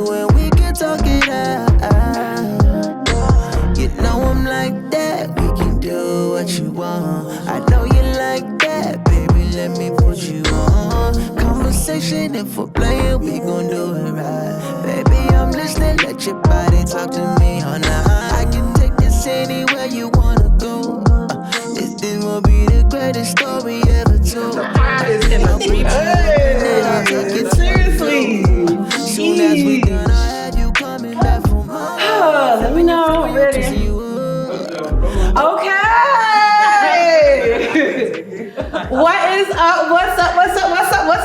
you and we can talk it out. You know I'm like that, we can do what you want. I know you like that, baby, let me put you on. Conversation, if we're playing, we gon' do it right. Baby, I'm listening, let your body talk to me all night. I can take this anywhere you wanna go. This will be the greatest story ever told. Seriously. Soon as we done, I had you coming back for more. Let me know. I'm ready. Okay. What is up? What's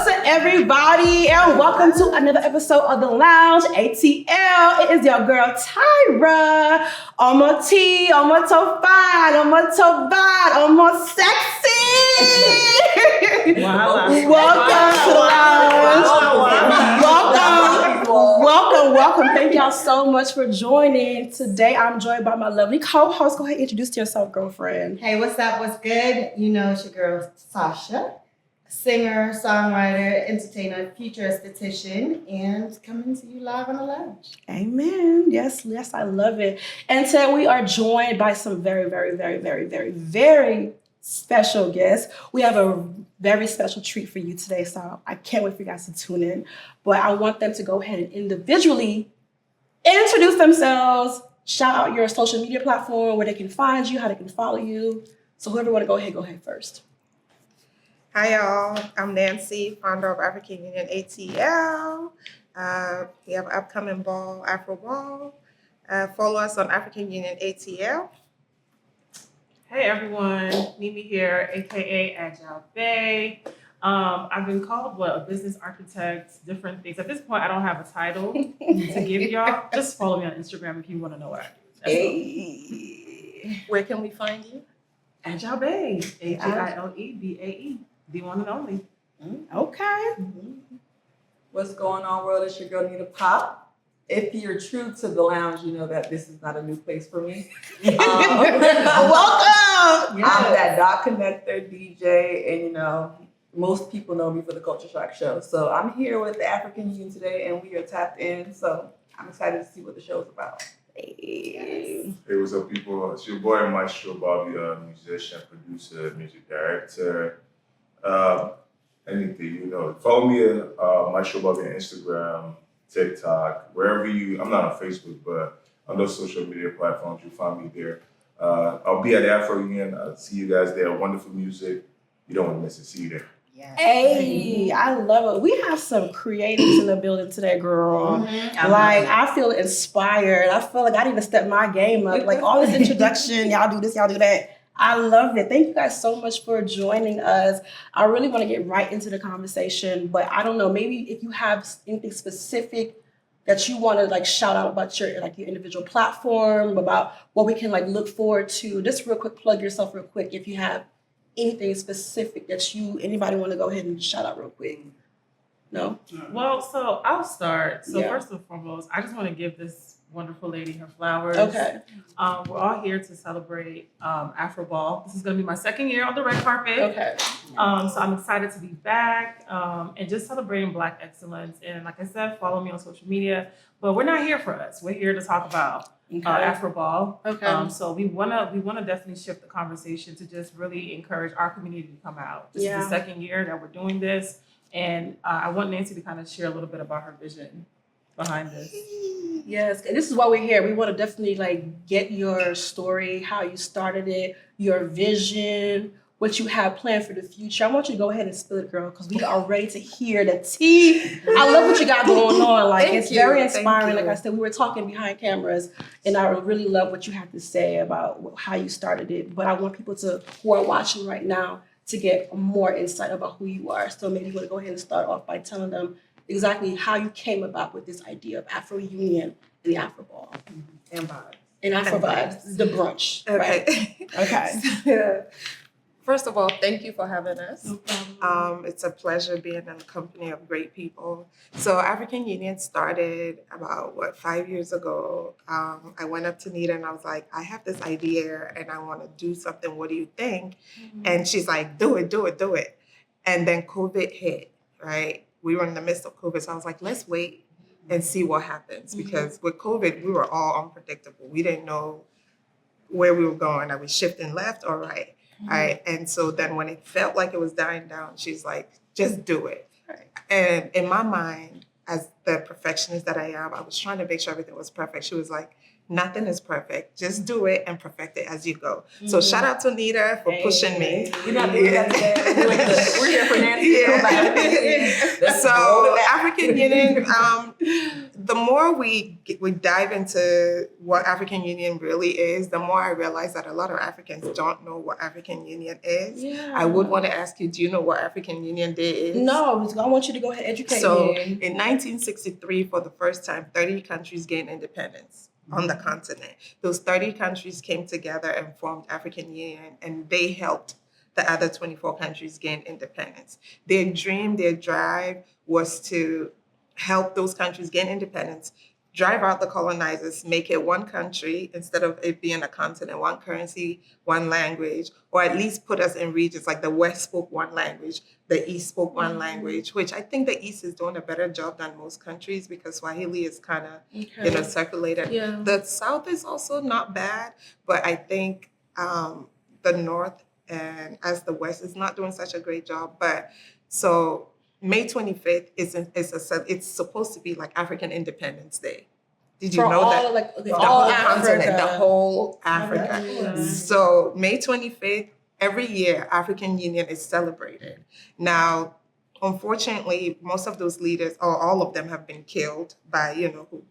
up, everybody? And welcome to another episode of the Lounge ATL. It is your girl Tyra. Almost T, almost so fine, almost so bad, almost sexy. Welcome to the Lounge. Welcome. Thank y'all so much for joining. Today I'm joined by my lovely co-host. Go ahead and introduce yourself, girlfriend. Hey, what's up? What's good? You know, it's your girl Sasha, singer, songwriter, entertainer, future esthetician, and coming to you live on the Lounge. Amen. Yes, I love it. And today we are joined by some very, very, very, very, very, very special guests. We have a very special treat for you today, so I can't wait for you guys to tune in. But I want them to go ahead and individually introduce themselves, shout out your social media platform, where they can find you, how they can follow you. So whoever want to go ahead first. Hi y'all, I'm Nancy, founder of African Union ATL. We have an upcoming ball, Afro ball. Follow us on African Union ATL. Hey everyone, Mimi here, aka Agile Bay. I've been called a business architect, different things. At this point, I don't have a title to give y'all. Just follow me on Instagram if you want to know what I do. Where can we find you? Agile Bay, AGILEBAE, the one and only. Okay. What's going on, world? It's your girl Nita Pop. If you're true to the Lounge, you know that this is not a new place for me. Welcome. I'm that dot connector DJ, and you know, most people know me for the Culture Shock show. So I'm here with the African Union today, and we are tapped in. So I'm excited to see what the show's about. Hey, what's up, people? It's your boy Maestro Bobby, musician, producer, music director, anything, you know. Follow me at Maestro Bobby on Instagram, TikTok, wherever I'm not on Facebook, but on those social media platforms, you'll find me there. I'll be at the Afro Union. I'll see you guys there. Wonderful music. You don't want to miss it. See you there. Yeah. Hey, I love it. We have some creatives in the building today, girl. I feel inspired. I feel like I need to step my game up. Like all this introduction, y'all do this, y'all do that. I love it. Thank you guys so much for joining us. I really want to get right into the conversation, but I don't know, maybe if you have anything specific that you want to shout out about your individual platform, about what we can look forward to. Just real quick, plug yourself real quick if you have anything specific that anybody want to go ahead and shout out real quick. No? Well, so I'll start. So Yeah. first and foremost, I just want to give this wonderful lady her flowers. Okay. We're all here to celebrate Afro Ball. This is going to be my second year on the red carpet. Okay. So I'm excited to be back and just celebrating Black excellence. And like I said, follow me on social media. But we're not here for us. We're here to talk about Afro Ball. Okay. So we wanna definitely shift the conversation to just really encourage our community to come out. This is the second year that we're doing this, and I want Nancy to kind of share a little bit about her vision behind this. Yes, and this is why we're here. We want to definitely get your story, how you started it, your vision, what you have planned for the future. I want you to go ahead and spill it, girl, because we are ready to hear the tea. I love what you got going on. It's very inspiring. Like I said, we were talking behind cameras, and I really love what you have to say about how you started it. But I want people who are watching right now to get more insight about who you are. So maybe you want to go ahead and start off by telling them exactly how you came about with this idea of Afro Union and the Afro Ball. And vibes. And Afro vibes, the brunch. Okay. Right? Okay. First of all, thank you for having us. No problem. It's a pleasure being in the company of great people. So African Union started about, 5 years ago. I went up to Nita and I was like, I have this idea and I want to do something. What do you think? Mm-hmm. And she's like, do it. And then COVID hit, right? We were in the midst of COVID. So I was like, let's wait. and see what happens. Because with COVID, we were all unpredictable. We didn't know where we were going. Are we shifting left or right? Right. And so then when it felt like it was dying down, she's like, just do it. Right. And in my mind, as the perfectionist that I am, I was trying to make sure everything was perfect. She was like, nothing is perfect. Just do it and perfect it as you go. So shout out to Nita for pushing me. You're not doing that today. We're here for Nancy. So African Union, the more we dive into what African Union really is, the more I realize that a lot of Africans don't know what African Union is. Yeah. I would want to ask you, do you know what African Union Day is? No, I want you to go ahead and educate So me. in 1963, for the first time, 30 countries gained independence on the continent. Those 30 countries came together and formed African Union, and they helped the other 24 countries gain independence. Their dream, their drive was to help those countries gain independence, drive out the colonizers, make it one country instead of it being a continent, one currency, one language, or at least put us in regions like the West spoke one language, the East spoke one language, which I think the East is doing a better job than most countries because Swahili is kind of, circulated. Yeah. The South is also not bad, but I think the North and as the West is not doing such a great job. But so May 25th it's supposed to be like African Independence Day. Did you know that? The whole continent, the whole Africa. Yeah. So May 25th, every year, African Union is celebrated. Now, unfortunately, most of those leaders, or all of them, have been killed by, who.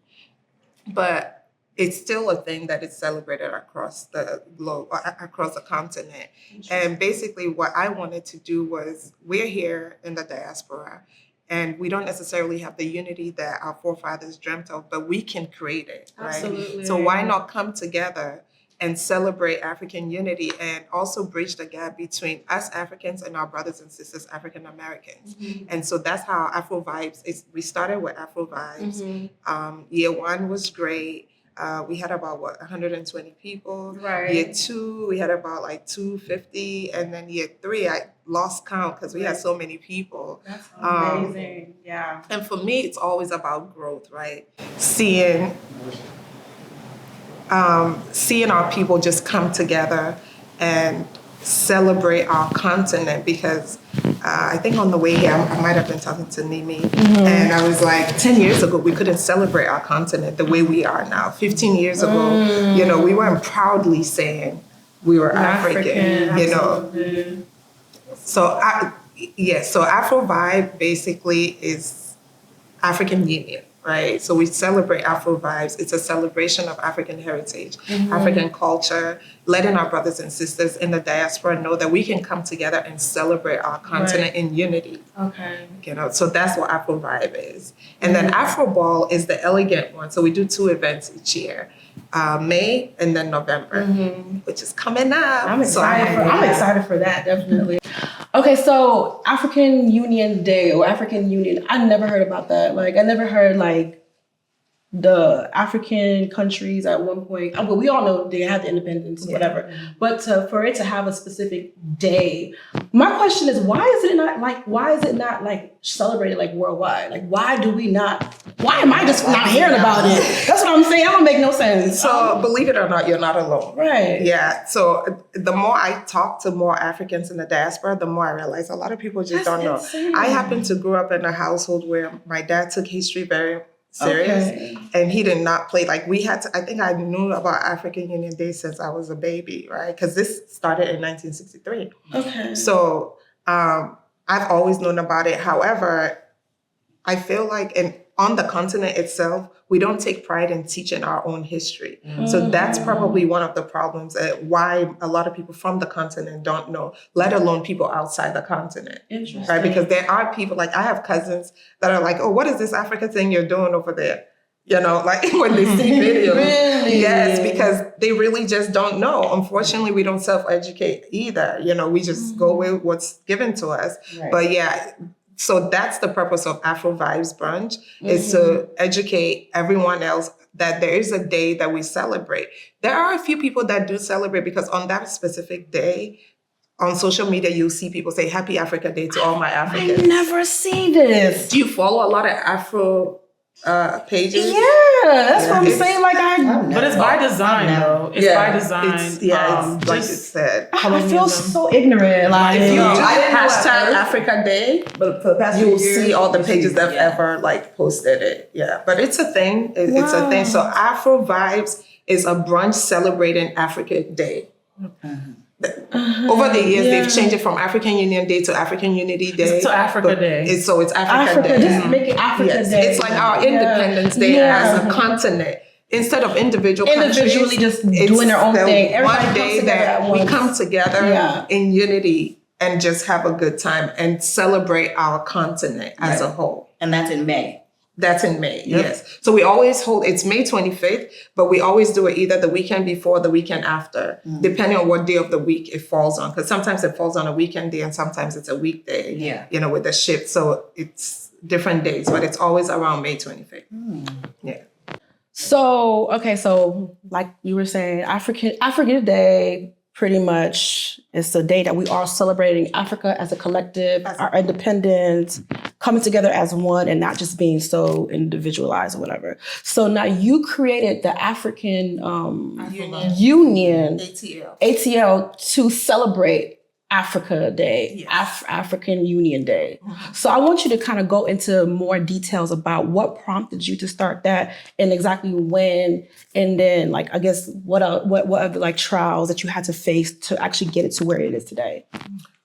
But it's still a thing that is celebrated across the globe, across the continent. And basically what I wanted to do was, we're here in the diaspora, and we don't necessarily have the unity that our forefathers dreamt of, but we can create it, right? Absolutely. So why not come together and celebrate African unity and also bridge the gap between us Africans and our brothers and sisters, African Americans. And so that's how Afro Vibes is. We started with Afro Vibes. Year one was great. We had about 120 people. Right. Year two, we had about 250, and then year three, I lost count because we had so many people. That's amazing. Yeah. And for me, it's always about growth, right? Seeing our people just come together and celebrate our continent, because I think on the way here, I might have been talking to Nimi, and I was like, 10 years ago, we couldn't celebrate our continent the way we are now. 15 years ago, we weren't proudly saying we were African, absolutely. So Afro Vibe basically is African Union, right? So we celebrate Afro Vibes. It's a celebration of African heritage, African culture, letting our brothers and sisters in the diaspora know that we can come together and celebrate our continent in unity. Okay. So that's what Afro Vibe is. And then Afro Ball is the elegant one. So we do 2 events each year, May and then November, which is coming up. I'm excited for that, definitely. Okay, so African Union Day or African Union, I never heard about that. I never heard the African countries at one point. Well, we all know they had the independence, whatever. But for it to have a specific day, my question is, why is it not celebrated worldwide? Why am I just not hearing about it? That's what I'm saying. That don't make no sense. So believe it or not, you're not alone. Right. Yeah. So the more I talk to more Africans in the diaspora, the more I realize a lot of people just don't know. Insane. I happen to grow up in a household where my dad took history very serious, and he did not play. I think I knew about African Union Day since I was a baby, right? Because this started in 1963. Okay. So I've always known about it. However, I feel like on the continent itself, we don't take pride in teaching our own history. So that's probably one of the problems why a lot of people from the continent don't know, let alone people outside the continent. Interesting. Right? Because there are people, I have cousins that are like, oh, what is this Africa thing you're doing over there? When they see videos. Really? Yes, because they really just don't know. Unfortunately, we don't self-educate either. We just go with what's given to us. Right. But yeah, so that's the purpose of Afro Vibes Brunch, is to educate everyone else that there is a day that we celebrate. There are a few people that do celebrate, because on that specific day, on social media, you'll see people say, Happy Africa Day to all my Africans. I never see this. Do you follow a lot of Afro pages. Yeah, that's what I'm It's- saying. Like But it's by design, though. It's by design. It's like it said. I feel so ignorant. Like If you do I didn't know at hashtag first. Africa Day, But for the past you'll few years, see all the you pages see, that yeah. have ever like posted it. Yeah, but it's a thing. It's a thing. So Afro Vibes is a brunch celebrating Africa Day. Over the years, they've changed it from African Union Day to African Unity Day. It's to Africa Day. It's Africa Day. Just make it Africa Yes, Day. it's like our Independence Day as a continent. Instead of individually Individually just doing their own thing. Everybody One comes day together that at we once. come together Yeah. in unity and just have a good time and celebrate our continent as a whole. And that's in May. That's in May, yes. So we always hold, it's May 25th, but we always do it either the weekend before or the weekend after, depending on what day of the week it falls on. Because sometimes it falls on a weekend day and sometimes it's a weekday, you know, with the shift. So it's different days, but it's always around May 25th. Yeah. So, okay, so like you were saying, African Day pretty much is the day that we are celebrating Africa as a collective, our independence, coming together as one and not just being so individualized or whatever. So now you created the African Union ATL to celebrate Africa Day, African Union Day. So I want you to kind of go into more details about what prompted you to start that and exactly when, and then like, I guess what other like trials that you had to face to actually get it to where it is today.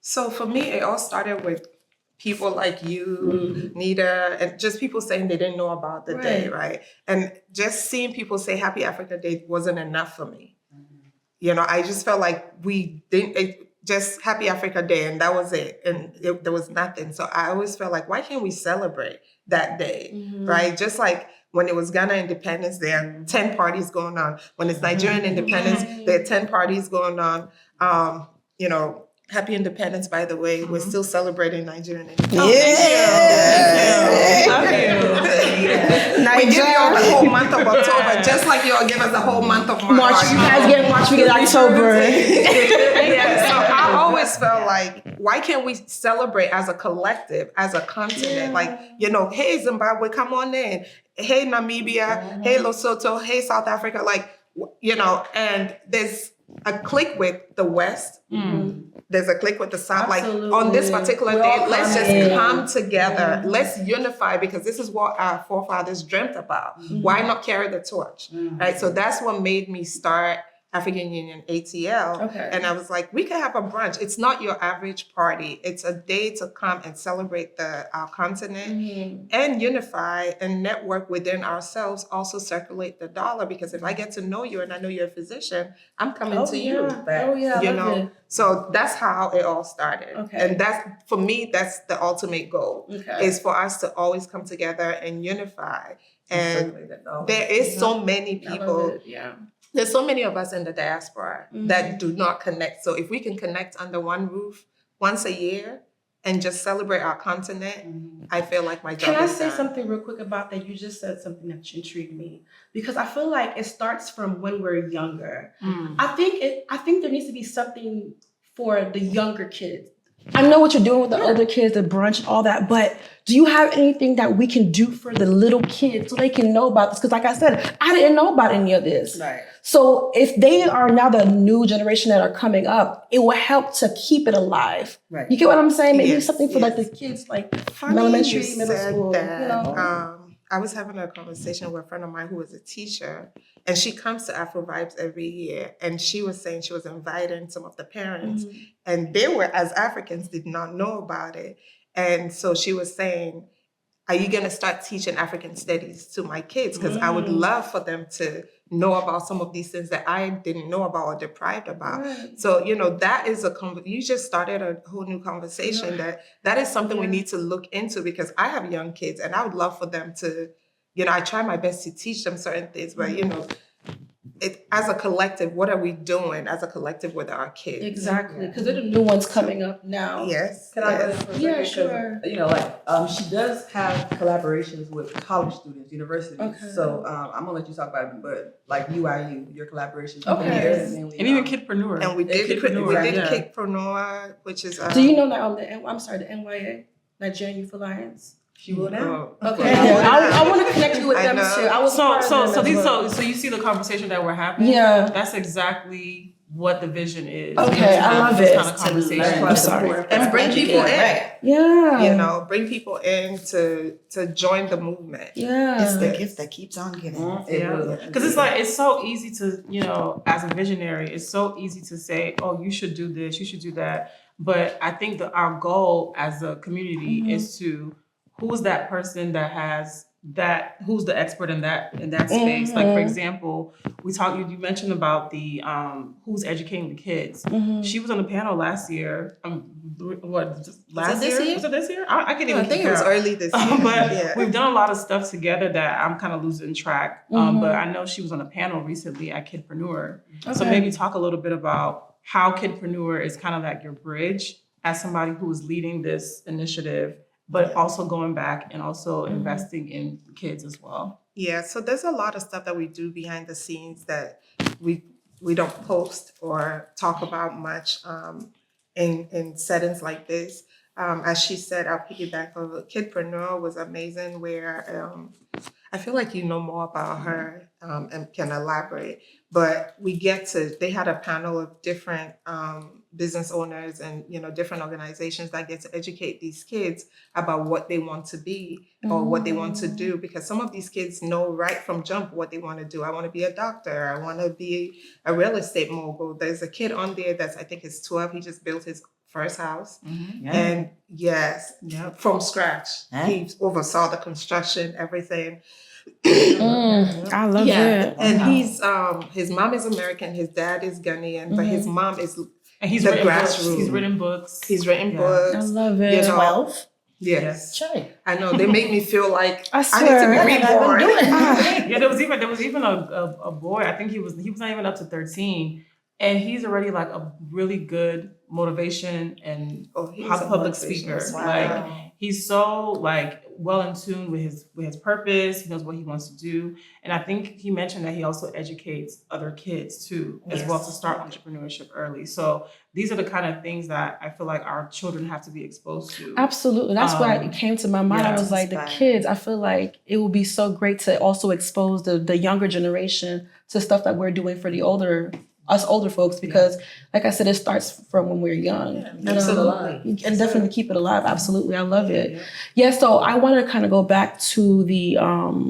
So for me, it all started with people like you, Nita, and just people saying they didn't know about the day, right? And just seeing people say Happy Africa Day wasn't enough for me. You know, I just felt like just Happy Africa Day, and that was it. And there was nothing. So I always felt like, why can't we celebrate that day, right? Just like when it was Ghana Independence, there are 10 parties going on. When it's Nigerian Independence, there are 10 parties going on. You know, Happy Independence, by the way. We're still celebrating Nigerian Independence. We give you all the whole month of October, just like you all give us the whole month of March. You guys get March, we get October. So I always felt like, why can't we celebrate as a collective, as a continent? Like, you know, hey, Zimbabwe, come on in. Hey, Namibia. Hey, Lesotho. Hey, South Africa. Like, you know, and there's a click with the West. There's a click with the South. Absolutely. Like on this particular day, let's just come together. Let's unify, because this is what our forefathers dreamt about. Why not carry the torch? Right. So that's what made me start African Union ATL. Okay. And I was like, we can have a brunch. It's not your average party. It's a day to come and celebrate our continent and unify and network within ourselves, also circulate the dollar, because if I get to know you and I know you're a physician, I'm coming to you. You know, so that's how it all started. Okay. And that's, for me, that's the ultimate goal, is for us to always come together and unify. And there is so many people. There's so many of us in the diaspora that do not connect. So if we can connect under one roof once a year and just celebrate our continent, I feel like my job Can I is say done. something real quick about that? You just said something that intrigued me, because I feel like it starts from when we're younger. I think there needs to be something for the younger kids. I know what you're doing with the older kids, the brunch, all that, but do you have anything that we can do for the little kids so they can know about this? Because like I said, I didn't know about any of this. Right. So if they are now the new generation that are coming up, it will help to keep it alive. Right. You get what I'm saying? Maybe Yes, something for like the kids, like Funny elementary, you middle said school. that. You know? I was having a conversation with a friend of mine who was a teacher, and she comes to Afro Vibes every year. And she was saying she was inviting some of the parents, and they were, as Africans, did not know about it. And so she was saying, are you going to start teaching African studies to my kids? Because I would love for them to know about some of these things that I didn't know about or deprived about. Right. So, you know, that is you just started a whole new conversation that is something we need to look into, because I have young kids and I would love for them to, you know, I try my best to teach them certain things, but, you know, as a collective, what are we doing as a collective with our kids? Exactly, because they're the new ones coming up now. Yes. Can I go in for a second? Yeah, 'Cause, sure. you know, like she does have collaborations with college students, universities. Okay. So I'm gonna let you talk about it, but like UIU, your collaborations. Okay. There, mainly, And even Kidpreneur. And we did Kidpreneur, Kidpreneur, which is Do you know that on the NYA, Nigerian Youth Alliance? She will now. Okay. I want to connect you with them know. too. I was So you see the conversation that we're having? Yeah. That's exactly what the vision is. Okay, I love it. Kind of conversation. I'm sorry. And bring people in. Right. Yeah. You know, bring people in to join the movement. Yeah. It's the gift that keeps on giving. Yeah, because it's like it's so easy to, you know, as a visionary, it's so easy to say, oh, you should do this, you should do that. But I think that our goal as a community is to who's that person that has that, who's the expert in that space. Like for example, you mentioned about the who's educating the kids. She was on the panel last year. Last year? Was it this year? I can't even. I think it was early this year. But we've done a lot of stuff together that I'm kind of losing track. But I know she was on a panel recently at Kidpreneur. So maybe talk a little bit about how Kidpreneur is kind of like your bridge as somebody who is leading this initiative, but also going back and also investing in kids as well. Yeah, so there's a lot of stuff that we do behind the scenes that we don't post or talk about much in settings like this. As she said, I'll piggyback on Kidpreneur was amazing, where I feel like you know more about her and can elaborate. But they had a panel of different business owners and, you know, different organizations that get to educate these kids about what they want to be or what they want to do, because some of these kids know right from jump what they want to do. I want to be a doctor. I want to be a real estate mogul. There's a kid on there that's, I think is 12. He just built his first house. And from scratch. He oversaw the construction, everything. I love it. And he's his mom is American, his dad is Ghanaian, but his mom is And he's the written books. grassroots. He's written books. He's written I books. love it. You know, 12? Yes. Sure. I know. They make me feel like I I swear. need to be reborn. Yeah, there was even a boy. I think he was not even up to 13, and he's already like a really good motivation and He's a public motivational speaker. speaker. Like he's so like well in tune with his purpose. He knows what he wants to do, and I think he mentioned that he also educates other kids too, as well, to start entrepreneurship early. So these are the kind of things that I feel like our children have to be exposed to. Absolutely. That's why it came to my mind. I was like, the kids, I feel like it would be so great to also expose the younger generation to stuff that we're doing for us older folks, because like I said, it starts from when we're young. Absolutely. And definitely keep it alive. Absolutely. I love it. Yeah, so I want to kind of go back to the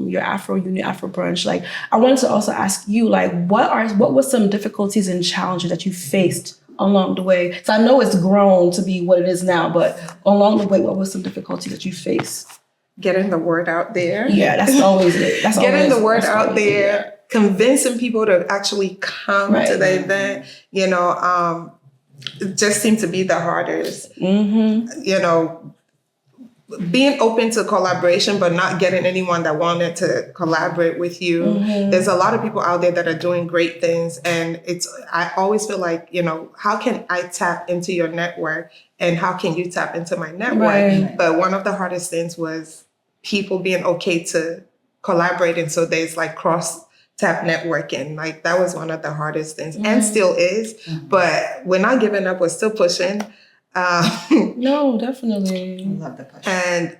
your Afro Union Afro brunch. Like I wanted to also ask you, like, what were some difficulties and challenges that you faced along the way? So I know it's grown to be what it is now, but along the way, what were some difficulties that you faced? Getting the word out there. Yeah, that's always it. That's Getting always, the word that's out always there. it. Convincing people to actually come to the event, you know, it just seemed to be the hardest. You know, being open to collaboration, but not getting anyone that wanted to collaborate with you. There's a lot of people out there that are doing great things. And I always feel like, you know, how can I tap into your network and how can you tap into my network? Right. But one of the hardest things was people being okay to collaborate. And so there's like tap networking. Like that was one of the hardest things and still is, but we're not giving up. We're still pushing. No, definitely. I love the push. And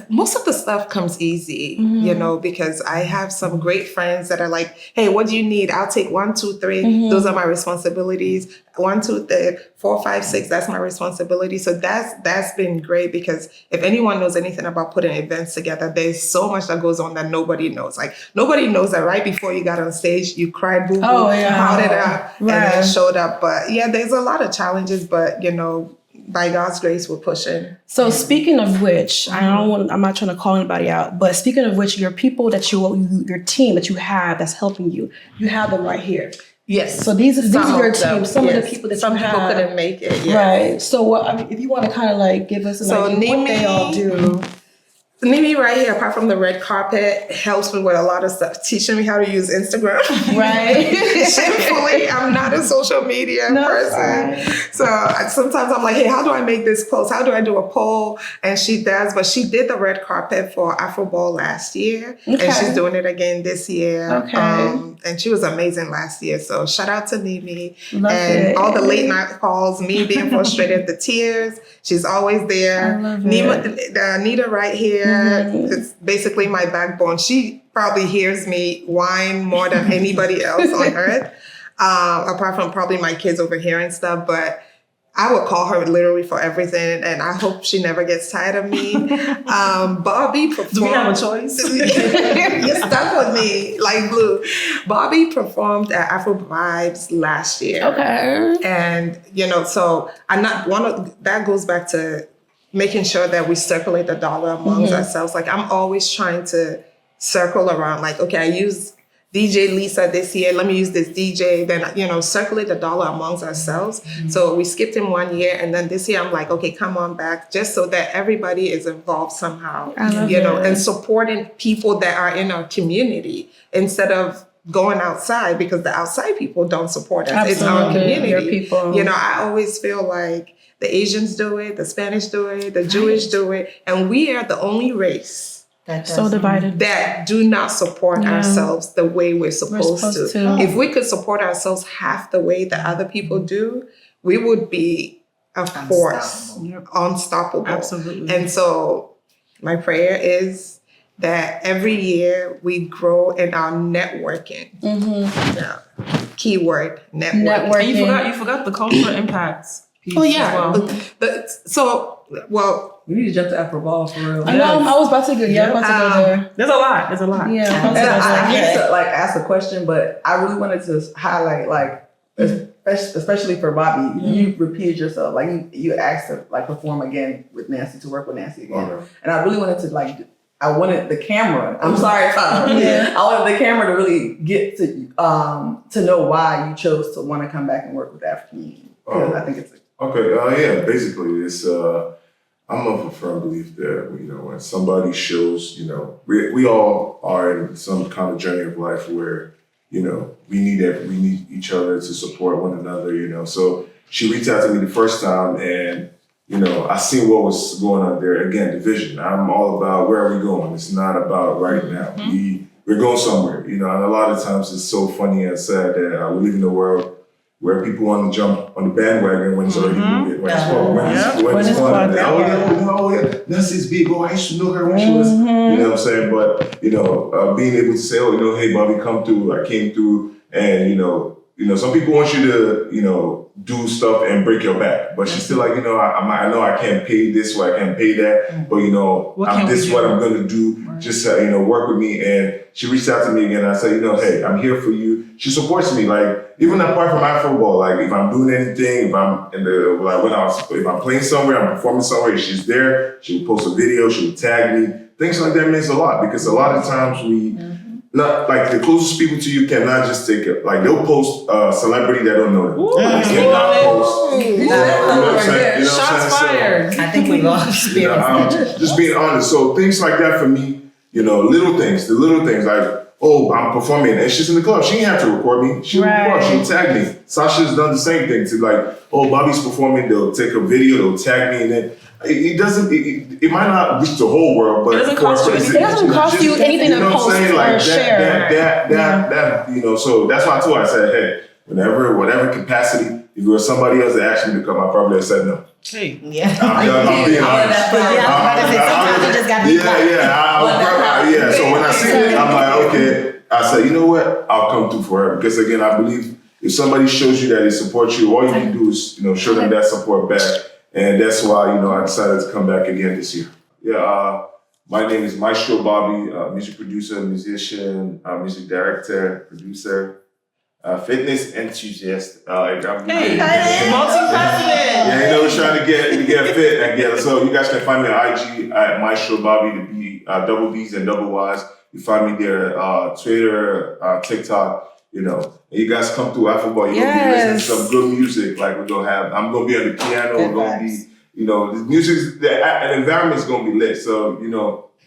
most of the stuff comes easy, you know, because I have some great friends that are like, hey, what do you need? I'll take 1, 2, 3. Those are my responsibilities. 1, 2, 3, 4, 5, 6. That's my responsibility. So that's been great, because if anyone knows anything about putting events together, there's so much that goes on that nobody knows. Like nobody knows that right before you got on stage, you cried, boo-boo, pouted out, and then showed up. But yeah, there's a lot of challenges, but you know, by God's grace, we're pushing. So speaking of which, I'm not trying to call anybody out, but speaking of which, your people your team that you have that's helping you have them right here. Yes. So these are your team. Some of the people that some you people have. couldn't make it. Yes. Right. So if you want to kind of like give us an idea of what they all do. Mimi right here, apart from the red carpet, helps me with a lot of stuff, teaching me how to use Instagram. Right. Shamefully, I'm not a social media person. So sometimes I'm like, hey, how do I make this post? How do I do a poll? And she does, but she did the red carpet for Afro Ball last year. Okay. And she's doing it again this year. Okay. And she was amazing last year. So shout out to Mimi. Love and it. all the late night calls, me being frustrated, the tears. She's always there. I love it. Anita right here. It's basically my backbone. She probably hears me whine more than anybody else on earth, apart from probably my kids overhearing stuff. But I would call her literally for everything, and I hope she never gets tired of me. Bobby performed. Do we have a choice? You're stuck with me like glue. Bobby performed at Afro Vibez last year. Okay. And, so I'm not that goes back to making sure that we circulate the dollar amongst ourselves. Like I'm always trying to circle around, like, okay, I use DJ Lisa this year, let me use this DJ, then, circulate the dollar amongst ourselves. So we skipped him 1 year, and then this year I'm like, okay, come on back, just so that everybody is involved somehow, and supporting people that are in our community instead of going outside, because the outside people don't support us. Absolutely. It's our community. Your people. I always feel like the Asians do it, the Spanish do it, the Jewish do it, and we are the only race So divided. that do not support ourselves the way we're supposed to. If we could support ourselves half the way that other people do, we would be a force, unstoppable. Absolutely. And so my prayer is that every year we grow in our networking. Yeah. Keyword, networking. Networking. You forgot the cultural impacts piece Oh yeah. as well. We need to jump to Afro Ball for real. I know. I was about to go. Yeah, I was about to go there. There's a lot. Yeah. And I hate to ask a question, but I really wanted to highlight especially for Bobby, you repeated yourself. Like you asked to perform again with Nancy, to work with Nancy again. Okay. And I really wanted to I wanted the camera. I'm sorry, Tyler. I wanted the camera to really get to know why you chose to want to come back and work with African Union. I think it's Okay. Basically, it's I'm of a firm belief that when somebody shows, we all are in some kind of journey of life where we need each other to support one another. So she reached out to me the first time, and I seen what was going on there. Again, division. I'm all about where are we going. It's not about right now. We're going somewhere. And a lot of times it's so funny and sad that we live in a world where people want to jump on the bandwagon when it's already moving. When it's fun. That's his big. I used to know her when she was, you know what I'm saying? But, being able to say, hey, Bobby, come through. I came through. And, some people want you to, do stuff and break your back. But she's still like, I know I can't pay this way, I can't pay that. But, this is what I'm going to do. Right. Just, work with me. And she reached out to me again. And I said, hey, I'm here for you. She supports me. Like, even apart from Afro Ball, like if I'm doing anything, if I'm if I'm playing somewhere, I'm performing somewhere, she's there, she will post a video, she will tag me. Things like that means a lot, because a lot of times not like the closest people to you cannot just take it. Like they'll post a celebrity that don't know them. They cannot post. Shots fired. I think we've all experienced just being honest. So things like that for me, the little things like, I'm performing, and she's in the club. She didn't have to record me. She would record, she'll tag me. Sasha's done the same thing to Bobby's performing, they'll take a video, they'll tag me, and then it might not reach the whole world, but it doesn't cost you anything. It doesn't cost you anything to post or share. So that's why I told her, I said, hey, whatever capacity, if it was somebody else that asked me to come, I probably have said no. Hey. Yeah. I'm being honest. So when I see it, I'm like, okay. I said, you know what? I'll come through for her. Because again, I believe if somebody shows you that they support you, all you can do is, show them that support back. And that's why, I decided to come back again this year. My name is Maestro Bobby, music producer, musician, music director, producer. Fitness enthusiast. Multifaceted. We're trying to get fit and so you guys can find me on IG at Maestro Bobby, double B's and double Y's. You find me there, Twitter, TikTok, and you guys come through Afro Ball, you're gonna be listening to some good music. Like I'm gonna be on the piano, we're gonna be, the music, the environment's gonna be lit. So,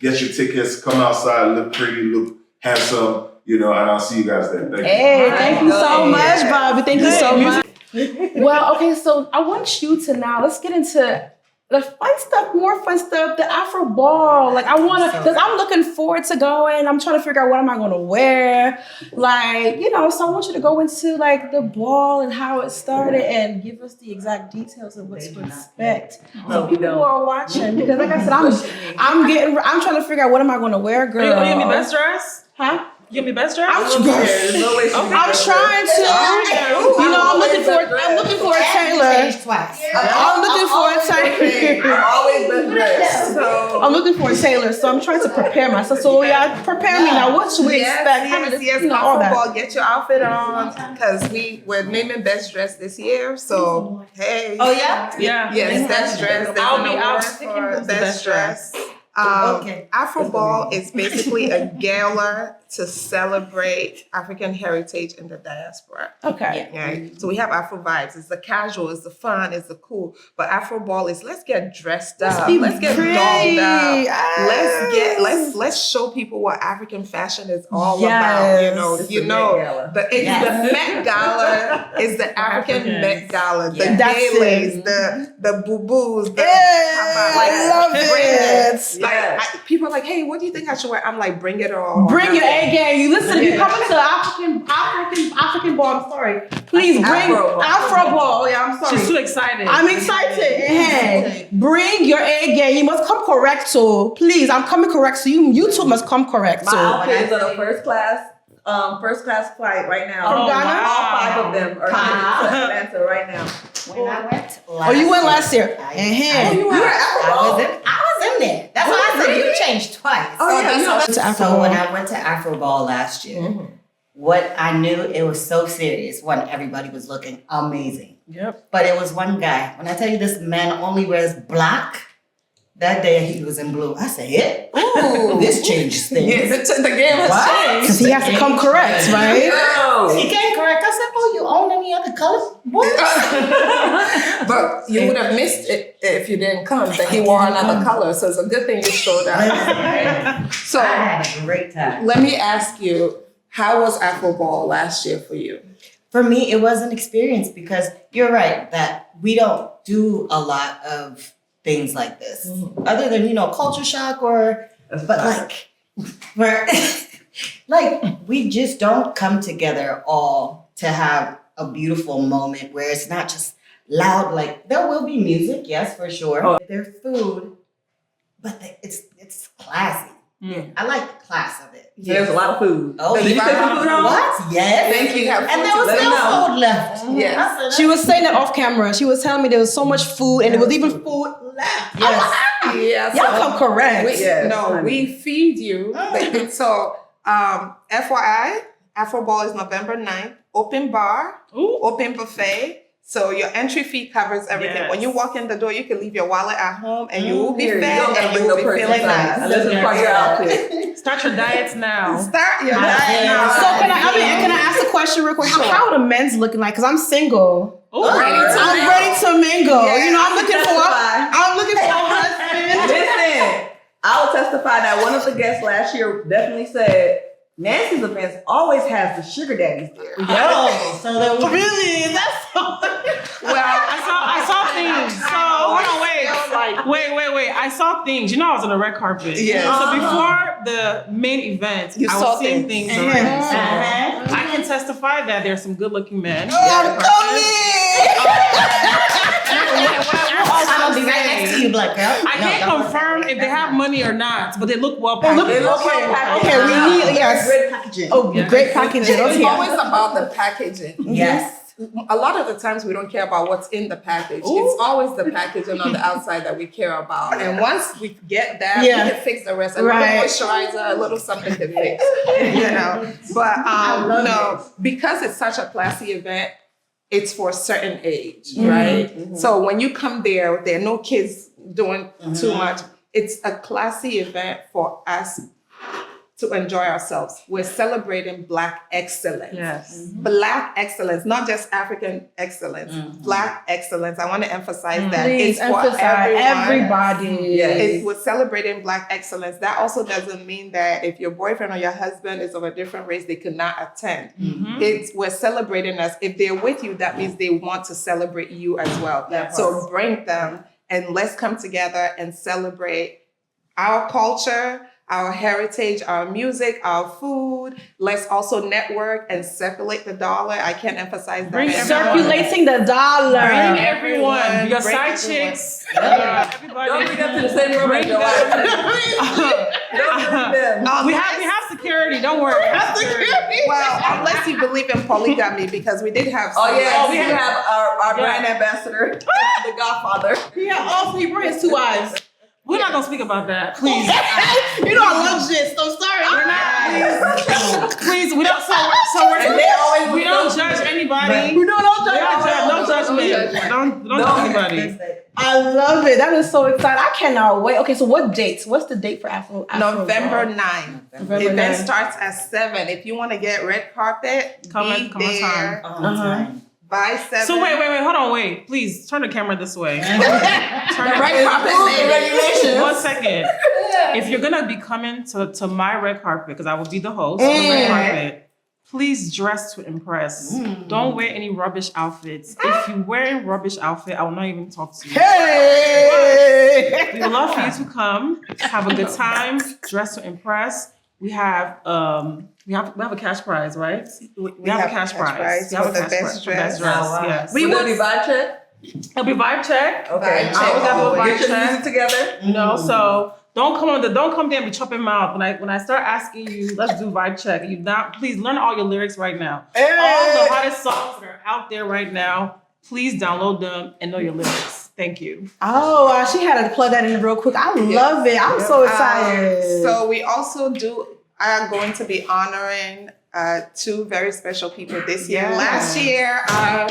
get your tickets, come outside, look pretty, look handsome, and I'll see you guys there. Thank you. Hey, thank you so much, Bobby. Thank you so much. Well, okay, so I want you to now, let's get into the fun stuff, more fun stuff, the Afro ball. Like, I want to, because I'm looking forward to going. I'm trying to figure out what am I going to wear. Like, so I want you to go into, like, the ball and how it started and give us the exact details of what to expect. So people who are watching, because like I said, I'm trying to figure out what am I going to wear, girl. You gonna be best dress? Huh? You gonna be best dress? I'm trying to. I'm looking for a tailor. I'm looking for a tailor. I'm always best dressed. So I'm looking for a tailor, so I'm trying to prepare myself. So prepare me now. What should we expect? All that. Get your outfit on, because we're naming best dress this year. So hey. Oh yeah. Yeah. Yes, best dress. I'll be out for best dress. Afro Ball is basically a gala to celebrate African heritage in the diaspora. Okay. Right? So we have Afro vibes. It's the casual, it's the fun, it's the cool. But Afro Ball is let's get dressed up, let's get dolled up, let's show people what African fashion is all about. It's the Met Gala is the African Met Gala, the galas, the boo-boos, I love it. People are like, hey, what do you think I should wear? I'm like, bring it all. Bring your A game. You listen, if you come into African ball, I'm sorry. Please bring Afro ball. Yeah, I'm sorry. She's too excited. I'm excited. Hey, bring your A game. You must come correct, so please. I'm coming correct, so you two must come correct. My outfit is on a first class flight right now. From Ghana? All 5 of them are in Atlanta right now. When I went you went last year. I was in there. That's why I said you changed twice. So when I went to Afro Ball last year, what I knew, it was so serious. One, everybody was looking amazing. Yep. But it was one guy. When I tell you this man only wears black, that day he was in blue. I said, ooh, this changes things. The game has changed. Because he has to come correct, right? He came correct. I said, you own any other colors? But you would have missed it if you didn't come, that he wore another color. So it's a good thing you showed up. So I had a great time. let me ask you, how was Afro Ball last year for you? For me, it was an experience because you're right that we don't do a lot of things like this, other than culture shock we just don't come together all to have a beautiful moment where it's not just loud. Like there will be music, yes, for sure. Their food, but it's classy. I like the class of it. There's a lot of food. Oh, Did you take some food home? What? Yes. Thank you. And there was still food left. Yes. She was saying that off camera. She was telling me there was so much food and there was even food left. Yes. Y'all come correct. We feed you. So, FYI, Afro Ball is November 9th. Open bar, open buffet. So your entry fee covers everything. Yes. When you walk in the door, you can leave your wallet at home and you will be fed and you no will be person feeling nice. unless it's part of your outfit. Start your diets now. Start your diet now. So can I ask a question real quick? Sure. How are the men's looking like? Because I'm single. Ooh, ready to mingle. Yeah, I'm looking for a husband. Listen, I will testify that one of the guests last year definitely said Nancy's events always has the sugar daddies there. So there was Really? That's Well, I saw things. So hold on, wait. I saw things. I was on the red carpet. Yeah. So before the main event, I saw was seeing things already. So I can testify that there's some good-looking men. I'm I'll be right next to you, black girl. I can't confirm if they have money or not, but they look well packaged. Okay, we need Great packaging. great packaging. It's always about the packaging. Yes. A lot of the times we don't care about what's in the package. It's always the packaging on the outside that we care about. And once we get that, we can fix the rest. A little moisturizer, a little something to fix. But because it's such a classy event, it's for a certain age, right? So when you come there are no kids doing too much. It's a classy event for us to enjoy ourselves. We're celebrating Black excellence. Yes. Black excellence, not just African excellence. Black excellence. I want to emphasize that. Please It's for emphasize everyone. everybody. We're celebrating Black excellence. That also doesn't mean that if your boyfriend or your husband is of a different race, they could not attend. We're celebrating us. If they're with you, that means they want to celebrate you as well. So bring them and let's come together and celebrate our culture, our heritage, our music, our food. Let's also network and circulate the dollar. I can't emphasize that. Circulating the dollar. Bring everyone. Your Bring side everyone. chicks. Everybody. Don't bring them to the same room as Bring your wife. Don't bring them. We have security. Don't worry. Well, unless you believe in polygamy, because we did have some. Oh yeah, we yeah. have our brand ambassador, the Godfather. Yeah, all 3 brands, 2 wives. We're not gonna speak about that, please. You know I love shit, so sorry. We're not. Please, we don't. We don't judge anybody. You know, don't judge. Don't judge me. Don't judge anybody. I love it. That is so exciting. I cannot wait. Okay, so what dates? What's the date for Afro? November 9th. November Event 9th. starts at 7. If you want to get red carpet, Come be on there time. by 7. So wait, hold on, wait. Please turn the camera this way. Turn the red carpet regulations. 1 second. If you're gonna be coming to my red carpet, because I will be the host of the red carpet, please dress to impress. Don't wear any rubbish outfits. If you wearing rubbish outfit, I will not even talk to you. Hey! We would love for you to come, have a good time, dress to impress. We have a cash prize, right? We have a cash prize. We have for a the cash best prize. dress. Yes. We will be vibe check. It'll be vibe check. Okay. Vibe check. I always gotta do a vibe Get your check. music together. You know, so don't come there and be chopping mouth. When I start asking you, let's do vibe check. Please learn all your lyrics right now. All the hottest songs that are out there right now, please download them and know your lyrics. Thank you. Oh, she had to plug that in real quick. I love it. I'm so excited. So we also are going to be honoring 2 very special people this year. Yes. Last year, our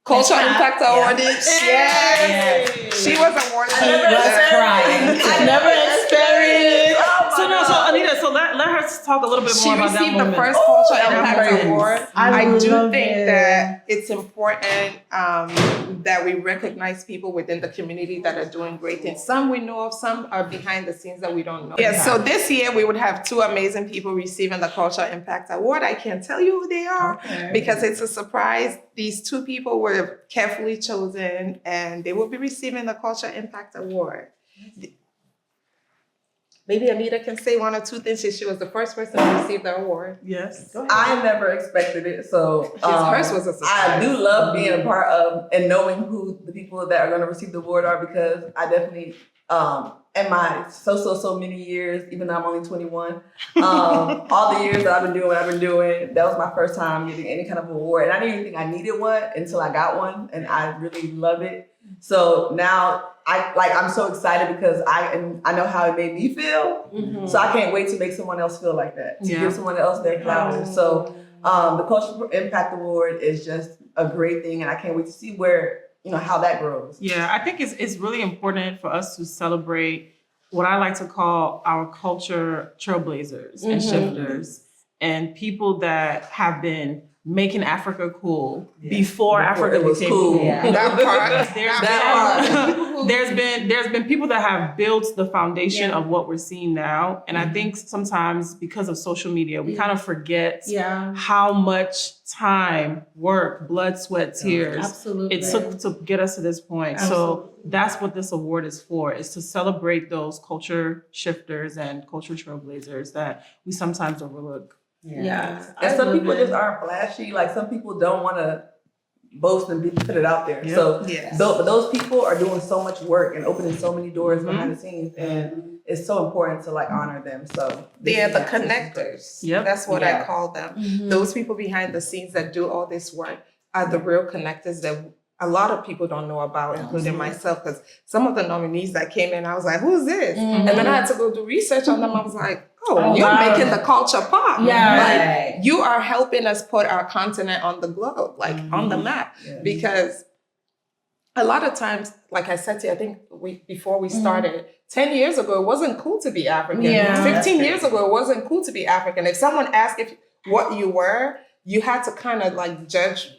Cultural Impact Awarded. Yes. She was awarded. I never experienced. So Anita, let her talk a little bit She more about that received the moment. first Cultural Impact Yes. Award. I I do love think it. that it's important that we recognize people within the community that are doing great things. Some we know of, some are behind the scenes that we don't know. Yeah, so this year we would have 2 amazing people receiving the Cultural Impact Award. I can't tell you who they are because it's a surprise. These 2 people were carefully chosen and they will be receiving the Cultural Impact Award. Maybe Anita can say 1 or 2 things since she was the first person to receive the award. Yes. I never expected it, so Hers was a surprise. I do love being a part of and knowing who the people that are going to receive the award are, because I definitely, in my so many years, even though I'm only 21, all the years that I've been doing what I've been doing, that was my first time getting any kind of award, and I didn't even think I needed one until I got one, and I really love it. So now I'm so excited because I know how it made me feel. So I can't wait to make someone else feel like that, to give someone else their flowers. So the Cultural Impact Award is just a great thing, and I can't wait to see how that grows. Yeah, I think it's really important for us to celebrate what I like to call our culture trailblazers and shifters and people that have been making Africa cool before Africa it was became cool. cool. Yeah. There's been people that have built the foundation of what we're seeing now. And I think sometimes because of social media, we kind of forget how much time, work, blood, sweat, tears it took to get us to this point. So that's what this award is for, is to celebrate those culture shifters and culture trailblazers that we sometimes overlook. Yeah. And some people just aren't flashy. Like some people don't want to boast and put it out there. Yep. So Yes. those people are doing so much work and opening so many doors behind the scenes, and it's so important to honor them. So They are the connectors. Yep. That's what I call them. Those people behind the scenes that do all this work are the real connectors that a lot of people don't know about, including myself, because some of the nominees that came in, I was like, who's this? And then I had to go do research on them. I was like, you're making the culture pop. Yeah. You are helping us put our continent on the globe, on the map. Because a lot of times, like I said to you, I think before we started, 10 years ago, it wasn't cool to be African. Yeah. 15 years ago, it wasn't cool to be African. If someone asked what you were, you had to kind of like judge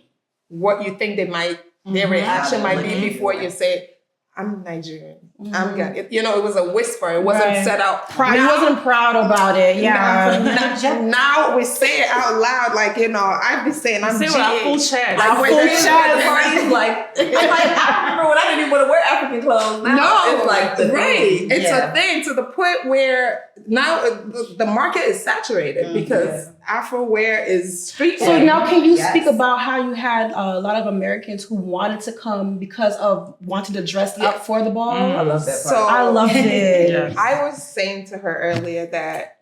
what you think their reaction might be before you say, I'm Nigerian. I'm Ghanaian. You know, it was a whisper. It wasn't set out. He wasn't proud about it. Yeah. Now we say it out loud. Like, you know, I've been saying I'm Say GH. with our full chest. Like when we at the parties, like I remember when I didn't even want to wear African clothes. Now it's like the thing. It's a thing to the point where now the market is saturated because Afro wear is street So wear. now can you speak about how you had a lot of Americans who wanted to come because of wanting to dress up for the ball? I love that part. So I loved it. Yes. I was saying to her earlier that,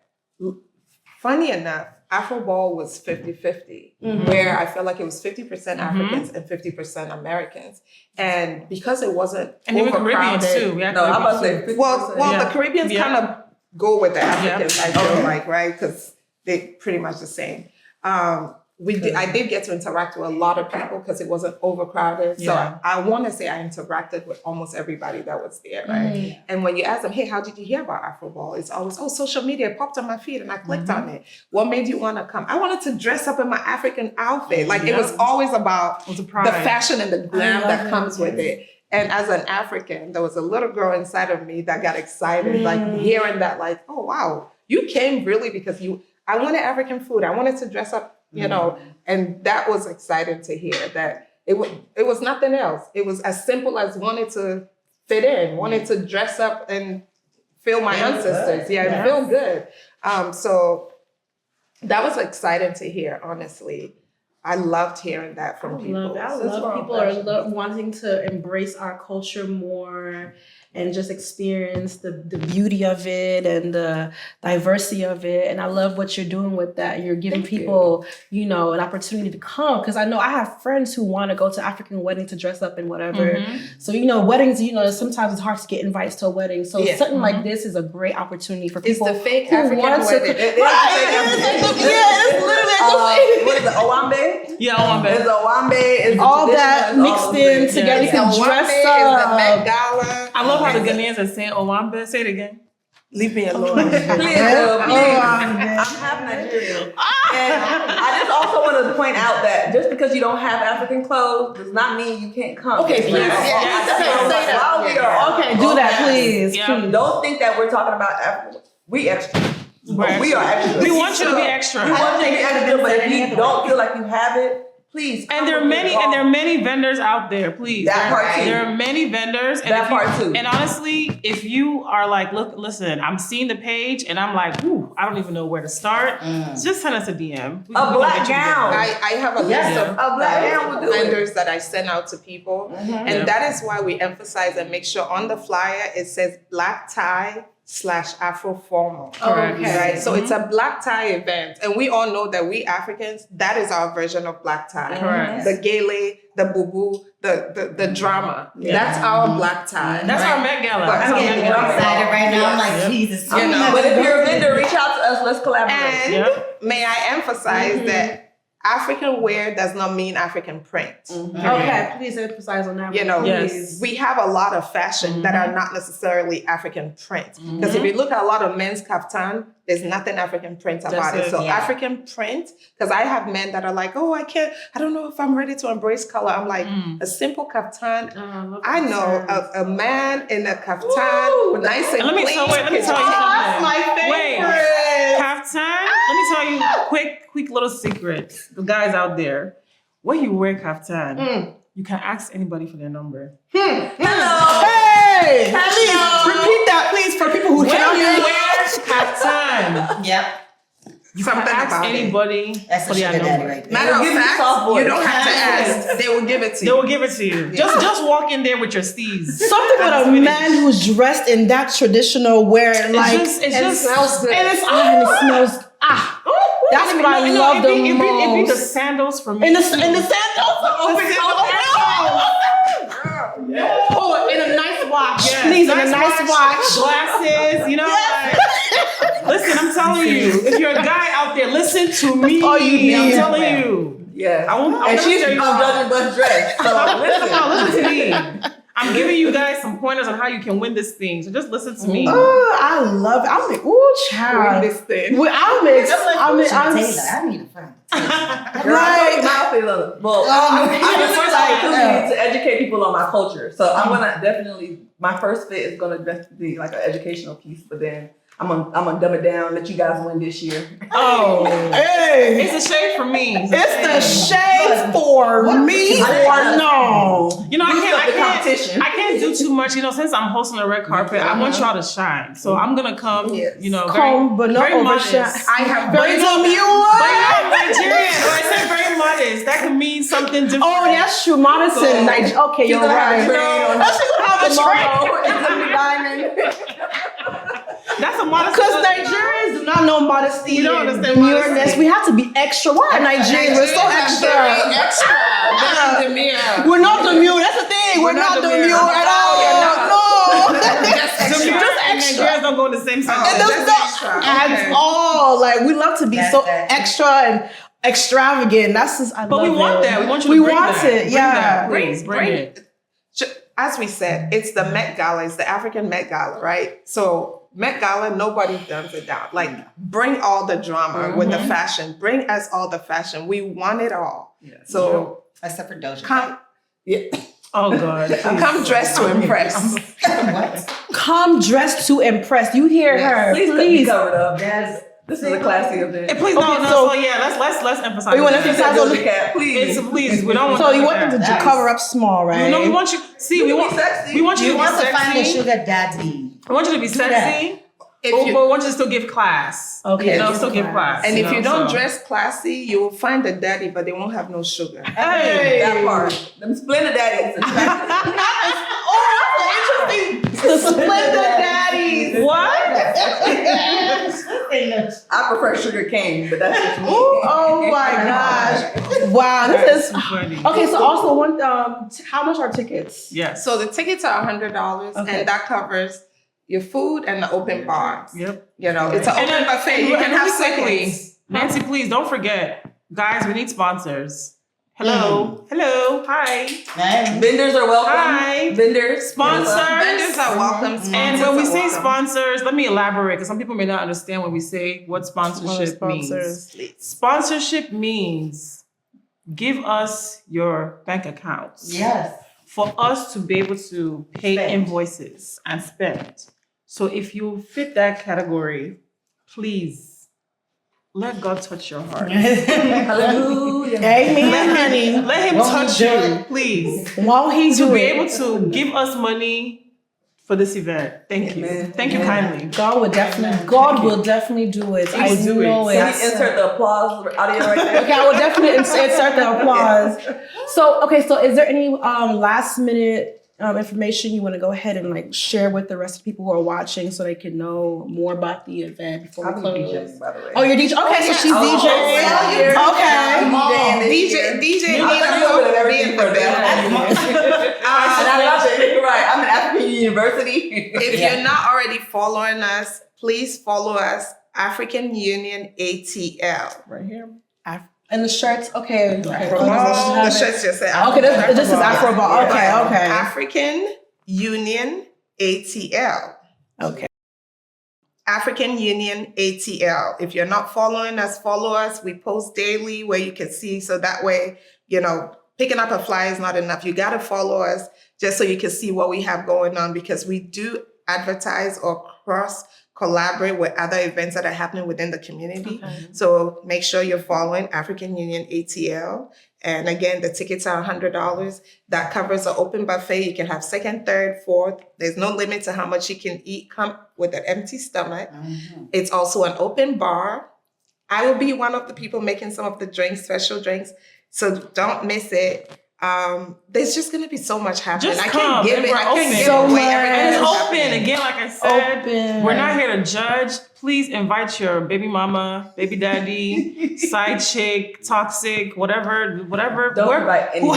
funny enough, Afro Ball was 50-50, where I felt like it was 50% Africans and 50% Americans. And because it wasn't And even overcrowded, Caribbeans too. We had No, I'm about to Caribbeans say too. 50%. well, the Caribbeans kind of go with the Africans, I feel Okay. like, right? Because they're pretty much the same. I did get to interact with a lot of people because it wasn't overcrowded. So Yeah. I want to say I interacted with almost everybody that was there, right? And when you ask them, hey, how did you hear about Afro Ball? It's always, social media. It popped on my feed and I clicked on it. What made you want to come? I wanted to dress up in my African outfit. Like it was always about It was a the pride. fashion and the glam that it. comes with it. And as an African, there was a little girl inside of me that got excited, like hearing that, like, oh, wow, you came really because I wanted African food. I wanted to dress up, you know, and that was exciting to hear that it was nothing else. It was as simple as wanted to fit in, wanted to dress up and feel my ancestors. And feel good. So that was exciting to hear, honestly. I loved hearing that from people. I love people are wanting to embrace our culture more and just experience the beauty of it and the diversity of it. And I love what you're doing with that. You're giving people, you know, an opportunity to come. Because I know I have friends who want to go to African weddings to dress up and whatever. So, you know, weddings, you know, sometimes it's hard to get invites to a wedding. So something like this is a great opportunity for people It's the fake who African want to. wedding. It's literally What is it? Owambe? Yeah, I want It's that. Owambe. It's all the that tradition, mixed all in those together. You things. can Owambe dress is the Met up. Gala. I love how the Ghanaians are saying Owambe. Say it again. Leave me alone. Please, I'm half Nigerian. And I just also wanted to point out that just because you don't have African clothes does not mean you can't come. Okay, please. While we are Okay, do that, please. Yeah. Please. Don't think that we're talking about African. We extra. We're We are extra. We want you to be extra. We want you to be extra, but if you don't feel like you have it, please. And there are many vendors out there, please. That part too. There are many vendors. And That part too. And honestly, if you are like, listen, I'm seeing the page and I'm like, ooh, I don't even know where to start. Just send us a DM. We A gonna black get you gown. together. I have a list of A black gown will do it. vendors that I send out to people. And that is why we emphasize and make sure on the flyer it says black tie / Afro formal. Correct. Okay. Right. So it's a black tie event. And we all know that we Africans, that is our version of black tie. Correct. The gele, the boo-boo, the drama. That's our black tie. That's right? our Met Gala. But That's I'm our getting Met more Gala. excited right now. I'm like, Jesus. You know, But if you're a vendor, reach out to us. Let's collaborate. And may I emphasize that African wear does not mean African print. Okay, please emphasize on that. You know, Yes. we have a lot of fashion that are not necessarily African print. Because if you look at a lot of men's kaftan, there's nothing African print about That's it. it, So yeah. African print, because I have men that are like, oh, I don't know if I'm ready to embrace color. I'm like, a simple kaftan. I know a man in a kaftan, with nice and Let me clean. tell you something. That's my favorite. Wait, kaftan. Let me tell you quick little secret. The guys out there, when you wear kaftan, you can ask anybody for their number. Hello. Hey! Hello. Repeat that, please, for people who When cannot you hear you. wear kaftan, Yep. you can Something ask about it. anybody That's for the their sugar daddy number. right there. Matter They'll of give you fact, soft voice. you don't have to ask. They will give it to They you. will give it to you. Just walk in there with your steez. Something with a man who's dressed in that traditional wear, like It's And just smells good. and it smells. That's what I love the It'd be the most. sandals for me. In the sandals. Oh, in a nice watch, Yes, please, in a nice watch. glasses, you know. Like, listen, I'm telling you, if you're a guy out there, listen to me. all you need. I'm telling you. Yes. I won't. And she's gonna judge but dress. So Listen to me. I'm giving you guys some pointers on how you can win this thing. So just listen to me. Oh, I love it. I'm like, ooh, child. Win this thing. Well, I'm I need a friend. Girl, I told you my feelings. Well, I just like, like to educate people on my culture. So I'm gonna definitely, my first fit is gonna just be like an educational piece, but then I'm gonna dumb it down, let you guys win this year. Oh, hey. it's a shade for me. It's the shade for me or no. You know, Competition. I can't do too much. You know, since I'm hosting a red carpet, I want y'all to shine. So I'm gonna come. Yes. You know, Come, but not very overshine. modest. I have Very But demure. I'm Nigerian. Or I said very modest. That could mean something different. Oh, that's true. Modest and Nigeria. Okay, you're right. That's That's right. That's a modest. Because Nigerians do not know modesty. We don't and understand demureness. modesty. We have to be extra. Why Nigerians? We're so extra. We're not demure. That's the thing. We're not demure at all. No. Just extra. Nigerians don't go in the same sentence. It does not at all. Like, we love to be That's so that. extra and extravagant. That's just, I But love we want it. that. We want you We to bring want that. it. Bring Yeah. that. Please, bring it. As we said, it's the Met Gala. It's the African Met Gala, right? So Met Gala, nobody dumbs it down. Like, bring all the drama with the fashion. Bring us all the fashion. We want it all. So Except for Doja. come, Oh God. come dressed to impress. What? Come dressed to impress. You hear her. Please, be covered up. This is a classy event. Hey, please, Okay, no. so- So yeah, let's emphasize. You want to that. emphasize on the cat, please. Please, we don't want. So to you do want them that. to cover up small, right? No, we want you. See, we want sexy. We want you You to want be to find a sexy. sugar daddy. I want you to be sexy. But we want you to still give class. Okay. You know, still give class. And if you don't so. dress classy, you will find a daddy, but they won't have no sugar. Hey, That part. Them Splendid daddies. The Splendid Daddies. What? I prefer sugar cane, but that's just me. Oh my gosh. Wow. This is Funny. okay. So also one, how much are tickets? Yes. So the tickets are $100, Okay. and that covers your food and the open bar. Yep. You know, it's an And open then- buffet. and You can have really quickly, seconds. Nancy, please don't forget, guys. We need sponsors. Hello. Hello. Hi. Vendors are welcome. Hi. Vendors. Sponsors. Vendors are welcome. And Sponsors when we are say welcome. sponsors, let me elaborate because some people may not understand when we say what sponsorship means. Sponsorship means give us your bank accounts Yes. for us to be able to pay Spend. invoices and spend. So if you fit that category, please let God touch your heart. Hallelujah. Amen, honey. Let him Won't touch he do you, please. Won't he To do be it? able to give us money for this event. Thank you. Amen. Thank you kindly. God will definitely do it. I Please do it. know Can it. you insert the applause audio right there? Okay, I will definitely insert the applause. So is there any last minute information you want to go ahead and like share with the rest of the people who are watching so they can know more about the event before we I'm close? DJing, by the way. Oh, you're DJ. Okay, so she's Oh, DJing. oh, yeah. Okay. DJ I'm Nina a little bit of will be everything in for the that. building. And I love it. Right. I'm at African Union University. If you're not already following us, please follow us, African Union ATL. Right here. And the shirts. Okay. Okay. Oh, the shirts just say Okay, this is Afro ball. Okay. Okay. African Union ATL. Okay. African Union ATL. If you're not following us, follow us. We post daily where you can see. So that way, you know, picking up a flyer is not enough. You got to follow us just so you can see what we have going on, because we do advertise or cross collaborate with other events that are happening within the community. Okay. So make sure you're following African Union ATL. And again, the tickets are $100. That covers an open buffet. You can have second, third, fourth. There's no limit to how much you can eat. Come with an empty stomach. It's also an open bar. I will be one of the people making some of the drinks, special drinks. So don't miss it. There's just going to be so much happening. Just I come, can't give and it. we're I can't open. give So away much. everything. And it's that's open. happening. Again, like I said, Open. we're not here to judge. please invite your baby mama, baby daddy, side chick, toxic, whatever. Don't invite anybody. You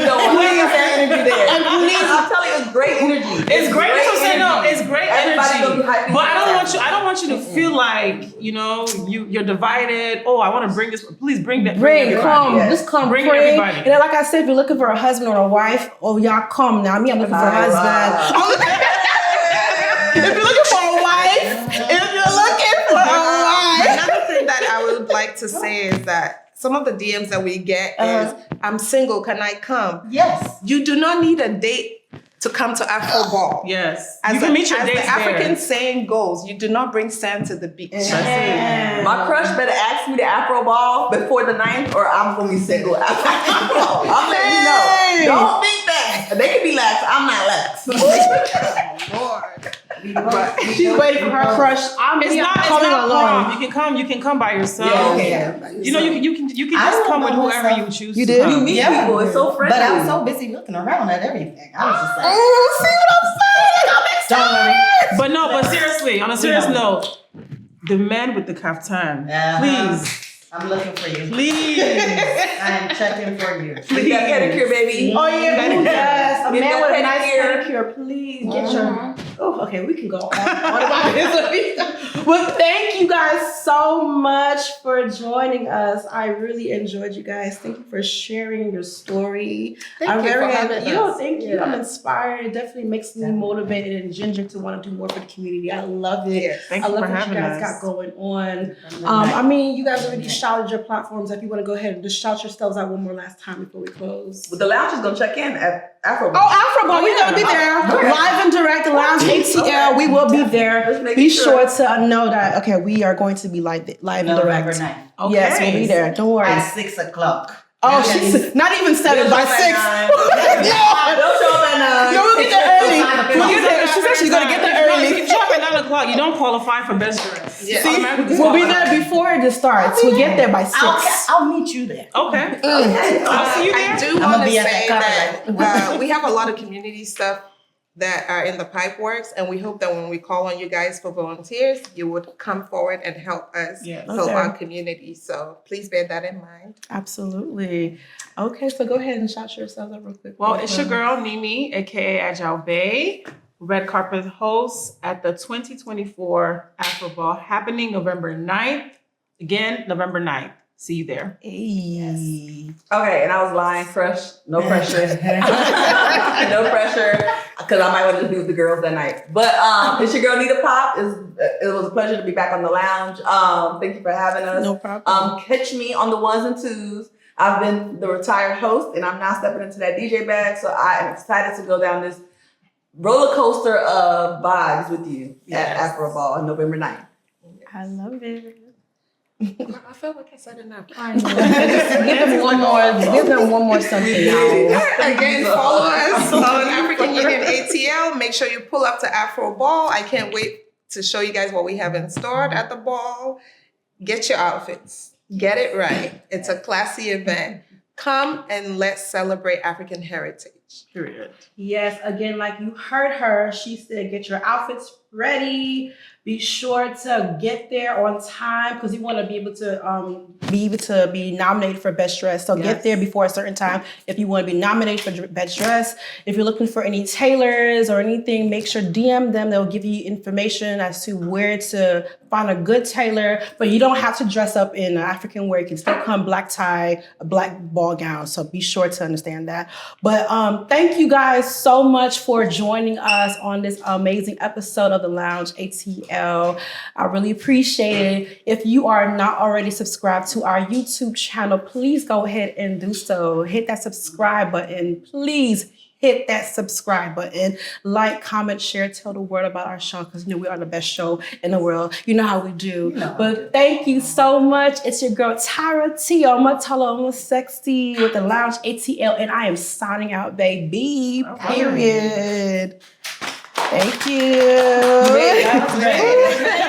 don't want that energy there. And please, I'm telling you, it's great energy. It's great. That's what I'm saying. No, it's great Everybody energy. gonna be hyping But you I don't want you to feel like, you're divided. Oh, I want to bring this. Please bring that. Come. Yes. Just come. Bring pray. everybody. And then, like I said, if you're looking for a husband or a wife, y'all come now. Me, I'm looking for a husband. If you're looking for a wife, Another thing that I would like to say is that some of the DMs that we get is, I'm single, can I come? Yes. You do not need a date to come to Afro Ball. Yes. As You can meet your as dates the African there. saying goes, you do not bring sand to the beach. My crush better ask me to Afro Ball before the 9th, or I'm gonna be single after Afro Ball. I'm letting you know. Don't think that. They can be lax. I'm not lax. Lord. she's waiting for her crush. It's not coming along. prom. You can come by yourself. Yeah. You can I just don't come with know whoever myself. you choose. You to did? come. You meet people. It's so friendly. But I was so busy looking around at everything. I was just like, See what I'm saying? I'm excited. But seriously, on a serious note, the man with the kaftan, please. I'm looking for you. Please. I am checking for you. Get that pedicure, baby. Oh yeah, yes. A Get man that with a nice pedicure. pedicure, please get your. Oh, okay, we can go on about this. Well, thank you guys so much for joining us. I really enjoyed you guys. Thank you for sharing your story. Thank you for having us. Thank you. I'm inspired. It definitely makes me motivated and ginger to want to do more for the community. I love it. Yes. Thank I you love for what having you guys us. got going on. I mean, you guys already shouted your platforms. If you want to go ahead and just shout yourselves out one more last time before we close. The lounge is gonna check in at Afro. Afro Ball, we're gonna be there. Live and direct, the Lounge ATL. We will be there. Be sure to know that, okay, we are going to be live and November direct. 9th. Okay. Yes, we'll be there. Don't worry. At 6 o'clock. Oh, she's not even 7 by 6. Don't show up at 9. No, we'll get there early. We'll get there. She said she's gonna get there If early. you show up at 9 o'clock, you don't qualify for best dress. Yeah. See, we'll be there before it starts. We'll get there by 6. I'll meet you there. Okay. I'll see you there. I do I'ma want to be at say that that we have a lot of community stuff that are in the pipe works, and we hope that when we call on you guys for volunteers, you would come forward and help us Yes. help Okay. our community. So please bear that in mind. Absolutely. Okay, so go ahead and shout yourselves out real quick. Well, it's your girl, Nimi, aka Agile Bay, red carpet host at the 2024 Afro Ball happening November 9th. Again, November 9th. See you there. Hey. Okay, and I was lying, fresh, no pressure. No pressure, because I might want to just be with the girls that night. But it's your girl Nita Pop. It was a pleasure to be back on the lounge. Thank you for having us. No problem. Catch me on the 1s and 2s. I've been the retired host, and I'm now stepping into that DJ bag. So I am excited to go down this roller coaster of vibes with you at Afro Ball on November 9th. I love it. I feel like I said enough. Give them one more something now. Again, follow us on African Union ATL. Make sure you pull up to Afro Ball. I can't wait to show you guys what we have in store at the ball. Get your outfits. Get it right. It's a classy event. Come and let's celebrate African heritage. Period. Yes, again, like you heard her, she said, get your outfits ready. Be sure to get there on time because you want to be able to be nominated for best dress. So get there before a certain time if you want to be nominated for best dress. If you're looking for any tailors or anything, make sure DM them. They'll give you information as to where to find a good tailor. But you don't have to dress up in African wear. You can still come black tie, a black ball gown. So be sure to understand that. But thank you guys so much for joining us on this amazing episode of the Lounge ATL. I really appreciate it. If you are not already subscribed to our YouTube channel, please go ahead and do so. Hit that subscribe button. Please hit that subscribe button. Like, comment, share, tell the world about our show because we are the best show in the world. You know how we do. But thank you so much. It's your girl Tyra T. I'm sexy with the Lounge ATL, and I am signing out, baby. Period. Thank you. Great.